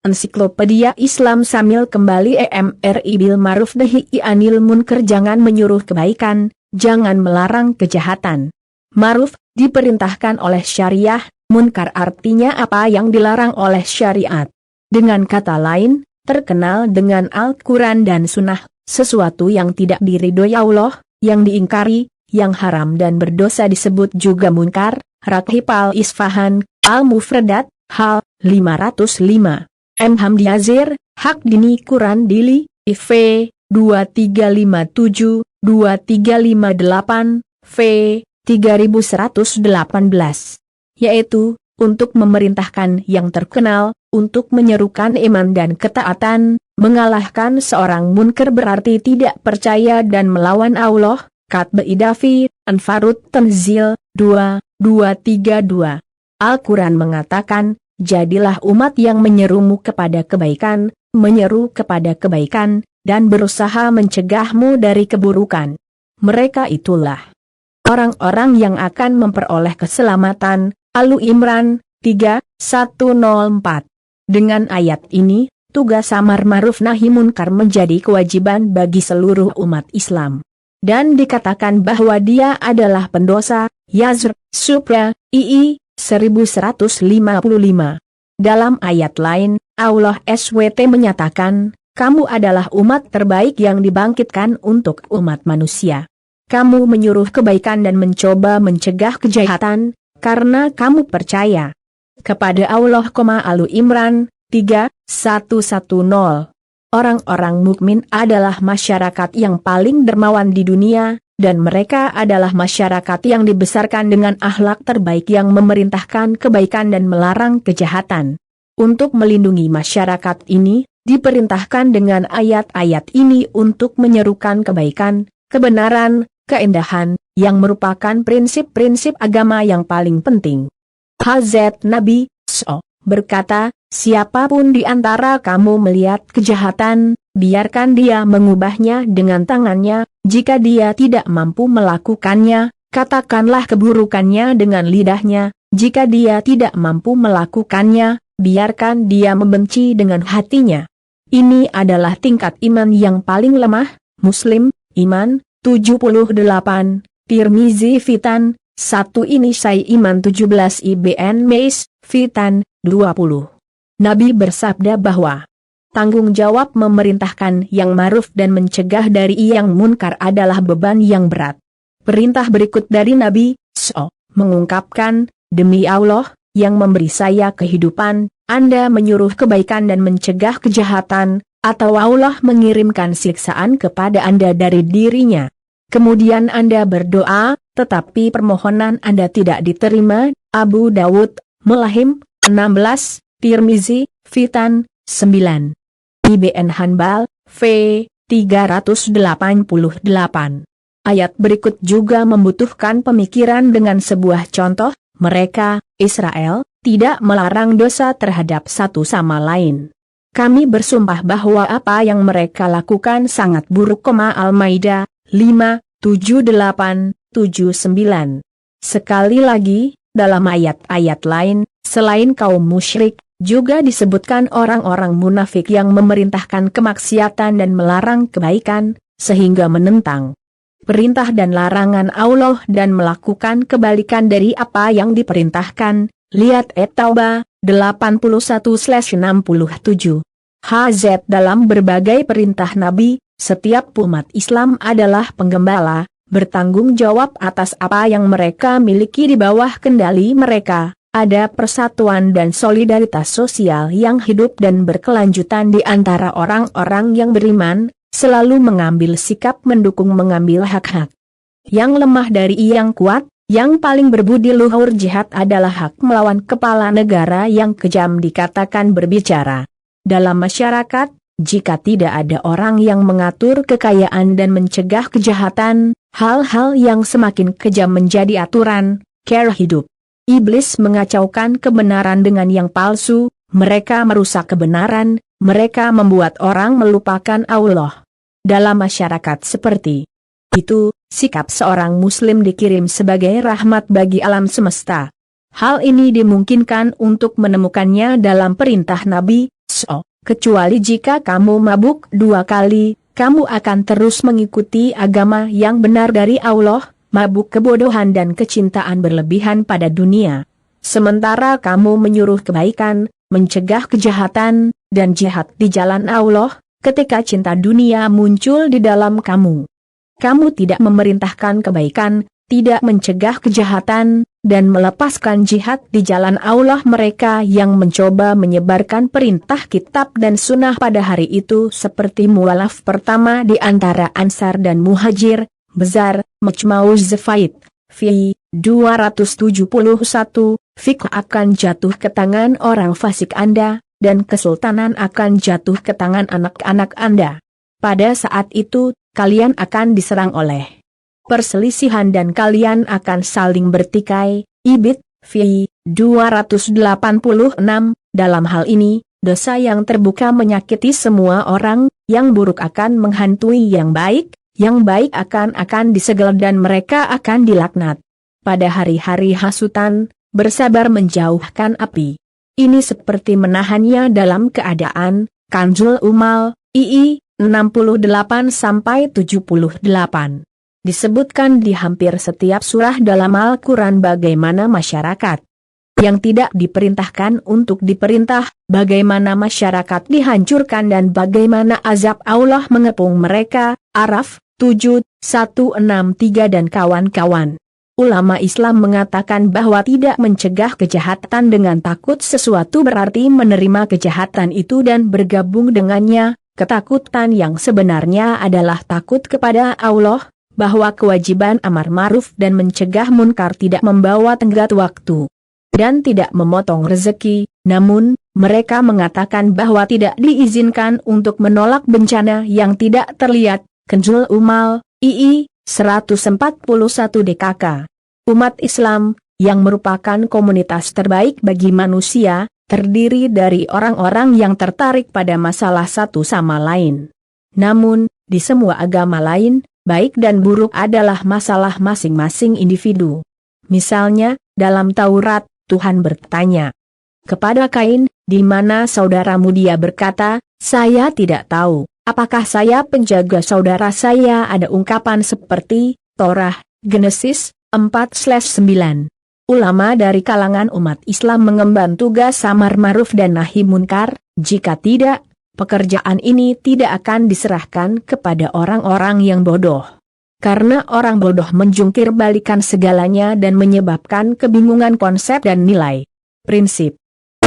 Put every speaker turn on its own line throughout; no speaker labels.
Ensiklopedia Islam Samil Kembali EMRI Bil Ma'ruf Nahi Anil Munkar. Jangan menyuruh kebaikan, jangan melarang kejahatan. Ma'ruf diperintahkan oleh syariah, munkar artinya apa yang dilarang oleh syariat. Dengan kata lain, terkenal dengan Al-Quran dan Sunnah, sesuatu yang tidak diridhoi Allah, yang diingkari, yang haram dan berdosa disebut juga munkar. Raghib Al-Isfahan, Al-Mufradat, Hal 505. M. Hamdi Yazir, Hak Dini Quran Dili, IV, 2357, 2358, V, 3118. Yaitu, untuk memerintahkan yang terkenal, untuk menyerukan iman dan ketaatan, mengalahkan seorang munkar berarti tidak percaya dan melawan Allah. Katbe Idafi, Anfarut Tanzil, 2232. Al-Quran mengatakan, jadilah umat yang menyerumu kepada kebaikan, menyeru kepada kebaikan, dan berusaha mencegahmu dari keburukan. Mereka itulah orang-orang yang akan memperoleh keselamatan. Alu Imran 3104. Dengan ayat ini, tugas amar ma'ruf nahi munkar menjadi kewajiban bagi seluruh umat Islam. Dan dikatakan bahwa dia adalah pendosa. Yazr, Supra, II, 1155. Dalam ayat lain, Allah SWT menyatakan, kamu adalah umat terbaik yang dibangkitkan untuk umat manusia. Kamu menyuruh kebaikan dan mencoba mencegah kejahatan, karena kamu percaya kepada Allah. Alu Imran 3110. Orang-orang mukmin adalah masyarakat yang paling dermawan di dunia, dan mereka adalah masyarakat yang dibesarkan dengan akhlak terbaik yang memerintahkan kebaikan dan melarang kejahatan. Untuk melindungi masyarakat ini, diperintahkan dengan ayat-ayat ini untuk menyerukan kebaikan, kebenaran, keindahan, yang merupakan prinsip-prinsip agama yang paling penting. Hazrat Nabi S.O. berkata, siapapun di antara kamu melihat kejahatan, biarkan dia mengubahnya dengan tangannya. Jika dia tidak mampu melakukannya, katakanlah keburukannya dengan lidahnya. Jika dia tidak mampu melakukannya, biarkan dia membenci dengan hatinya. Ini adalah tingkat iman yang paling lemah. Muslim, Iman, 78, Tirmizi Fitan, 1 Inisai Iman 17 IBN Meis, Fitan, 20. Nabi bersabda bahwa tanggung jawab memerintahkan yang ma'ruf dan mencegah dari yang munkar adalah beban yang berat. Perintah berikut dari Nabi S.O. mengungkapkan, demi Allah, yang memberi saya kehidupan, Anda menyuruh kebaikan dan mencegah kejahatan, atau Allah mengirimkan siksaan kepada Anda dari dirinya. Kemudian Anda berdoa, tetapi permohonan Anda tidak diterima. Abu Dawud, Mulahim, 16, Tirmizi, Fitan, 9. IBN Hanbal, V. 388. Ayat berikut juga membutuhkan pemikiran dengan sebuah contoh. Mereka, Israel, tidak melarang dosa terhadap satu sama lain. Kami bersumpah bahwa apa yang mereka lakukan sangat buruk. Al-Maidah, 5, 78, 79. Sekali lagi, dalam ayat-ayat lain, selain kaum musyrik, juga disebutkan orang-orang munafik yang memerintahkan kemaksiatan dan melarang kebaikan, sehingga menentang perintah dan larangan Allah dan melakukan kebalikan dari apa yang diperintahkan. Lihat At-Taubah 81/67. HZ dalam berbagai perintah Nabi, setiap umat Islam adalah penggembala, bertanggung jawab atas apa yang mereka miliki di bawah kendali mereka. Ada persatuan dan solidaritas sosial yang hidup dan berkelanjutan di antara orang-orang yang beriman, selalu mengambil sikap mendukung mengambil hak-hak yang lemah dari yang kuat. Yang paling berbudi luhur jihad adalah hak melawan kepala negara yang kejam dikatakan berbicara. Dalam masyarakat, jika tidak ada orang yang mengatur kekayaan dan mencegah kejahatan, hal-hal yang semakin kejam menjadi aturan, cara hidup. Iblis mengacaukan kebenaran dengan yang palsu, mereka merusak kebenaran, mereka membuat orang melupakan Allah. Dalam masyarakat seperti itu, sikap seorang muslim dikirim sebagai rahmat bagi alam semesta. Hal ini dimungkinkan untuk menemukannya dalam perintah Nabi So, kecuali jika kamu mabuk 2 kali, kamu akan terus mengikuti agama yang benar dari Allah, mabuk kebodohan dan kecintaan berlebihan pada dunia. Sementara kamu menyuruh kebaikan, mencegah kejahatan, dan jihad di jalan Allah, ketika cinta dunia muncul di dalam kamu. Kamu tidak memerintahkan kebaikan, tidak mencegah kejahatan, dan melepaskan jihad di jalan Allah. Mereka yang mencoba menyebarkan perintah kitab dan sunnah pada hari itu seperti mualaf pertama di antara Ansar dan Muhajir, Bezar, Majma'uz Zafaid, fi. 271, fiqh akan jatuh ke tangan orang fasik Anda, dan kesultanan akan jatuh ke tangan anak-anak Anda. Pada saat itu, kalian akan diserang oleh perselisihan dan kalian akan saling bertikai, ibid, fi. 286, dalam hal ini, dosa yang terbuka menyakiti semua orang, yang buruk akan menghantui yang baik akan disegel dan mereka akan dilaknat. Pada hari-hari hasutan, bersabar menjauhkan api. Ini seperti menahannya dalam keadaan, Kanzul Umal, II, 68-78. Disebutkan di hampir setiap surah dalam Al-Quran bagaimana masyarakat yang tidak diperintahkan untuk diperintah, bagaimana masyarakat dihancurkan dan bagaimana azab Allah mengepung mereka, Araf, 7, 163 dan kawan-kawan. Ulama Islam mengatakan bahwa tidak mencegah kejahatan dengan takut sesuatu berarti menerima kejahatan itu dan bergabung dengannya. Ketakutan yang sebenarnya adalah takut kepada Allah, bahwa kewajiban amar ma'ruf dan mencegah munkar tidak membawa tenggat waktu dan tidak memotong rezeki, namun mereka mengatakan bahwa tidak diizinkan untuk menolak bencana yang tidak terlihat. Kanzul Umal, II, 141 DKK. Umat Islam, yang merupakan komunitas terbaik bagi manusia, terdiri dari orang-orang yang tertarik pada masalah satu sama lain. Namun, di semua agama lain, baik dan buruk adalah masalah masing-masing individu. Misalnya, dalam Taurat, Tuhan bertanya kepada Kain, "Di mana saudaramu?" Dia berkata, "Saya tidak tahu." Apakah saya penjaga saudara saya? Ada ungkapan seperti Torah, Genesis 4/9. Ulama dari kalangan umat Islam mengemban tugas amar ma'ruf dan nahi munkar, jika tidak, pekerjaan ini tidak akan diserahkan kepada orang-orang yang bodoh. Karena orang bodoh menjungkir balikan segalanya dan menyebabkan kebingungan konsep dan nilai. Prinsip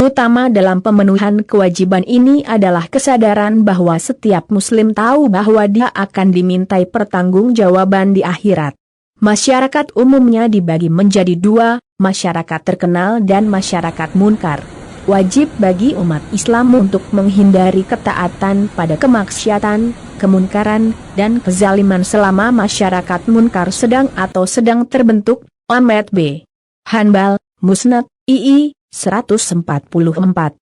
utama dalam pemenuhan kewajiban ini adalah kesadaran bahwa setiap muslim tahu bahwa dia akan dimintai pertanggungjawaban di akhirat. Masyarakat umumnya dibagi menjadi 2, masyarakat terkenal dan masyarakat munkar. Wajib bagi umat Islam untuk menghindari ketaatan pada kemaksiatan, kemunkaran, dan kezaliman selama masyarakat munkar sedang terbentuk. Ahmad B. Hanbal, Musnad, II, 144.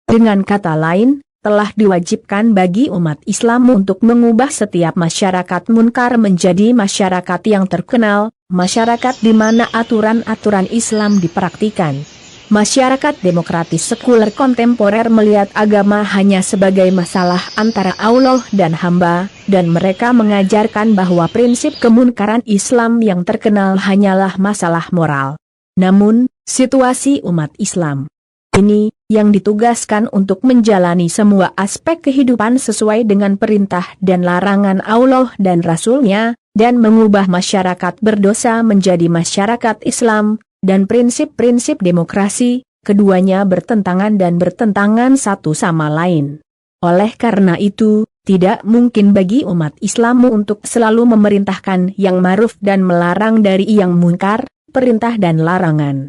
Dengan kata lain, telah diwajibkan bagi umat Islam untuk mengubah setiap masyarakat munkar menjadi masyarakat yang terkenal, masyarakat di mana aturan-aturan Islam dipraktikan. Masyarakat demokratis sekuler kontemporer melihat agama hanya sebagai masalah antara Allah dan hamba, dan mereka mengajarkan bahwa prinsip kemunkaran Islam yang terkenal hanyalah masalah moral. Namun, situasi umat Islam ini, yang ditugaskan untuk menjalani semua aspek kehidupan sesuai dengan perintah dan larangan Allah dan Rasul-Nya, dan mengubah masyarakat berdosa menjadi masyarakat Islam, dan prinsip-prinsip demokrasi, keduanya bertentangan dan bertentangan satu sama lain. Oleh karena itu, tidak mungkin bagi umat Islam untuk selalu memerintahkan yang ma'ruf dan melarang dari yang munkar, perintah dan larangan.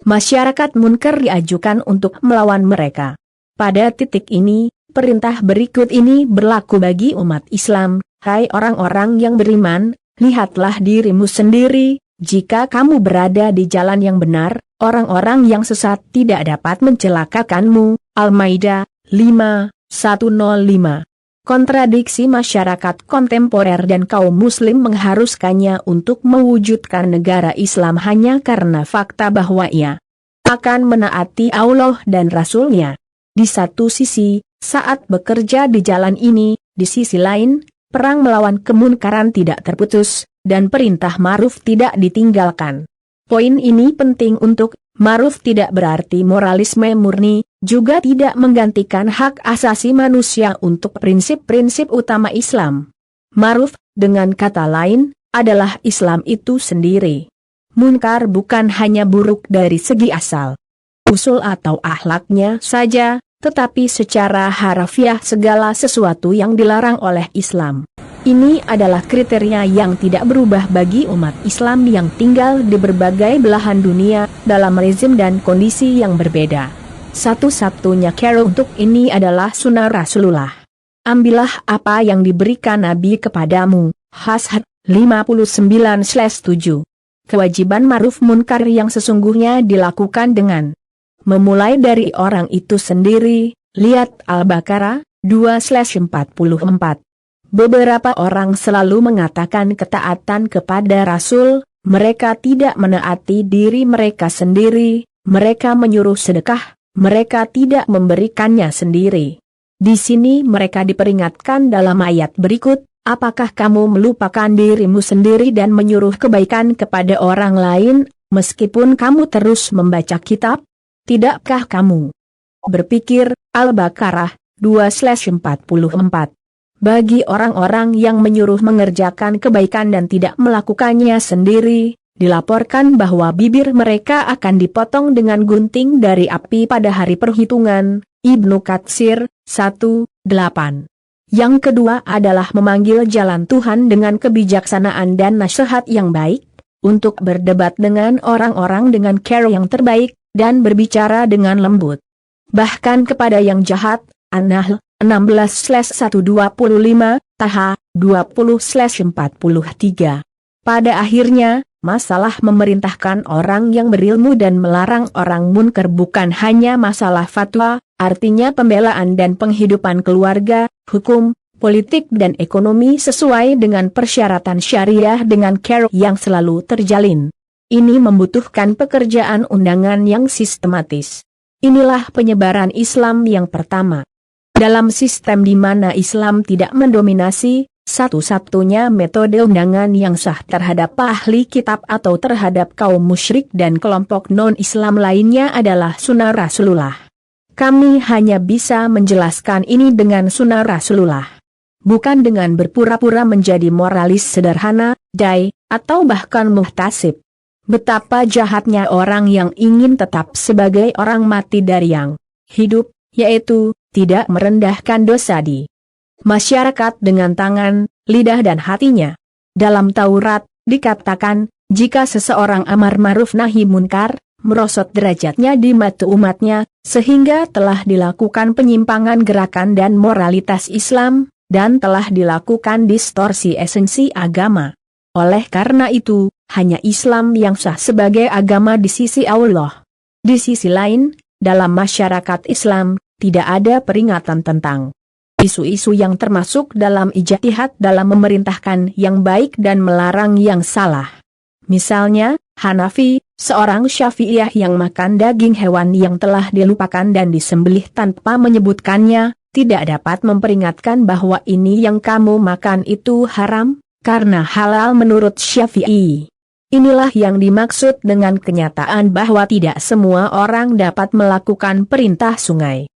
Masyarakat munkar diajukan untuk melawan mereka. Pada titik ini, perintah berikut ini berlaku bagi umat Islam. Hai orang-orang yang beriman, lihatlah dirimu sendiri, jika kamu berada di jalan yang benar, orang-orang yang sesat tidak dapat mencelakakanmu. Al-Maidah 5:105. Kontradiksi masyarakat kontemporer dan kaum muslim mengharuskannya untuk mewujudkan negara Islam hanya karena fakta bahwa ia akan menaati Allah dan Rasul-Nya. Di satu sisi, Saat bekerja di jalan ini, di sisi lain, perang melawan kemunkaran tidak terputus, dan perintah ma'ruf tidak ditinggalkan. Poin ini penting untuk ma'ruf tidak berarti moralisme murni, juga tidak menggantikan hak asasi manusia untuk prinsip-prinsip utama Islam. Ma'ruf, dengan kata lain, adalah Islam itu sendiri. Munkar bukan hanya buruk dari segi asal usul atau akhlaknya saja, tetapi secara harafiah segala sesuatu yang dilarang oleh Islam. Ini adalah kriteria yang tidak berubah bagi umat Islam yang tinggal di berbagai belahan dunia, dalam rezim dan kondisi yang berbeda. Satu-satunya cara untuk ini adalah sunnah Rasulullah. Ambillah apa yang diberikan Nabi kepadamu. Has-had 59/7. Kewajiban ma'ruf munkar yang sesungguhnya dilakukan dengan memulai dari orang itu sendiri. Lihat Al-Baqarah 2/44. Beberapa orang selalu mengatakan ketaatan kepada Rasul, mereka tidak menaati diri mereka sendiri, mereka menyuruh sedekah, mereka tidak memberikannya sendiri. Di sini mereka diperingatkan dalam ayat berikut, apakah kamu melupakan dirimu sendiri dan menyuruh kebaikan kepada orang lain, meskipun kamu terus membaca kitab? Tidakkah kamu berpikir? Al-Baqarah 2/44. Bagi orang-orang yang menyuruh mengerjakan kebaikan dan tidak melakukannya sendiri, dilaporkan bahwa bibir mereka akan dipotong dengan gunting dari api pada hari perhitungan. Ibnu Katsir 1:8. Yang kedua adalah memanggil jalan Tuhan dengan kebijaksanaan dan nasihat yang baik, untuk berdebat dengan orang-orang dengan cara yang terbaik, dan berbicara dengan lembut. Bahkan kepada yang jahat. An-Nahl 16/125, Taha 20/43. Pada akhirnya, masalah memerintahkan orang yang berilmu dan melarang orang munkar bukan hanya masalah fatwa, artinya pembelaan dan penghidupan keluarga, hukum, politik dan ekonomi sesuai dengan persyaratan syariah dengan cara yang selalu terjalin. Ini membutuhkan pekerjaan undangan yang sistematis. Inilah penyebaran Islam yang pertama. Dalam sistem di mana Islam tidak mendominasi, satu-satunya metode undangan yang sah terhadap ahli kitab atau terhadap kaum musyrik dan kelompok non-Islam lainnya adalah sunnah Rasulullah. Kami hanya bisa menjelaskan ini dengan sunnah Rasulullah. Bukan dengan berpura-pura menjadi moralis sederhana, dai, atau bahkan muhtasib. Betapa jahatnya orang yang ingin tetap sebagai orang mati dari yang hidup, yaitu tidak merendahkan dosa di masyarakat dengan tangan, lidah dan hatinya. Dalam Taurat, dikatakan, jika seseorang amar ma'ruf nahi munkar, merosot derajatnya di mata umatnya, sehingga telah dilakukan penyimpangan gerakan dan moralitas Islam, dan telah dilakukan distorsi esensi agama. Oleh karena itu, hanya Islam yang sah sebagai agama di sisi Allah. Di sisi lain, dalam masyarakat Islam, tidak ada peringatan tentang isu-isu yang termasuk dalam ijtihad dalam memerintahkan yang baik dan melarang yang salah. Misalnya, Hanafi, seorang Syafi'iyah yang makan daging hewan yang telah dilupakan dan disembelih tanpa menyebutkannya, tidak dapat memperingatkan bahwa ini yang kamu makan itu haram, karena halal menurut Syafi'i. Inilah yang dimaksud dengan kenyataan bahwa tidak semua orang dapat melakukan perintah sungai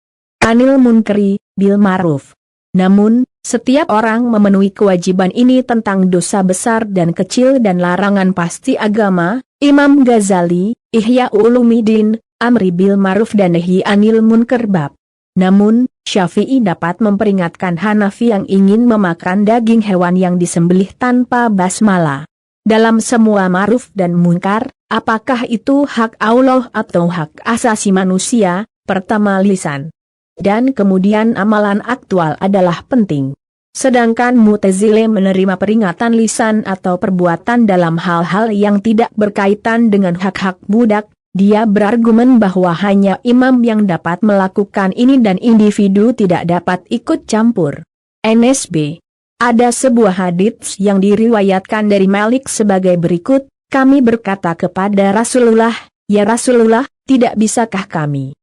Anil Munkari, bil Ma'ruf. Namun, setiap orang memenuhi kewajiban ini tentang dosa besar dan kecil dan larangan pasti agama. Imam Ghazali, Ihya Ulumuddin, Amri bil Ma'ruf dan Nahi Anil Munkar bab. Namun, Syafi'i dapat memperingatkan Hanafi yang ingin memakan daging hewan yang disembelih tanpa basmalah. Dalam semua ma'ruf dan munkar, apakah itu hak Allah atau hak asasi manusia? Pertama lisan. Dan kemudian amalan aktual adalah penting. Sedangkan Mu'tazilah menerima peringatan lisan atau perbuatan dalam hal-hal yang tidak berkaitan dengan hak-hak budak. Dia berargumen bahwa hanya imam yang dapat melakukan ini dan individu tidak dapat ikut campur. NSB. Ada sebuah hadits yang diriwayatkan dari Malik sebagai berikut, kami berkata kepada Rasulullah, ya Rasulullah, tidak bisakah kami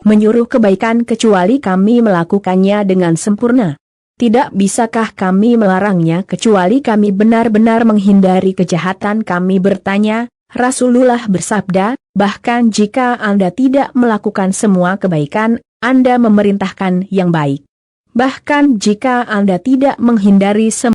menyuruh kebaikan kecuali kami melakukannya dengan sempurna? Tidak bisakah kami melarangnya kecuali kami benar-benar menghindari kejahatan? Kami bertanya. Rasulullah bersabda, bahkan jika Anda tidak melakukan semua kebaikan, Anda memerintahkan yang baik. Bahkan jika Anda tidak menghindari semua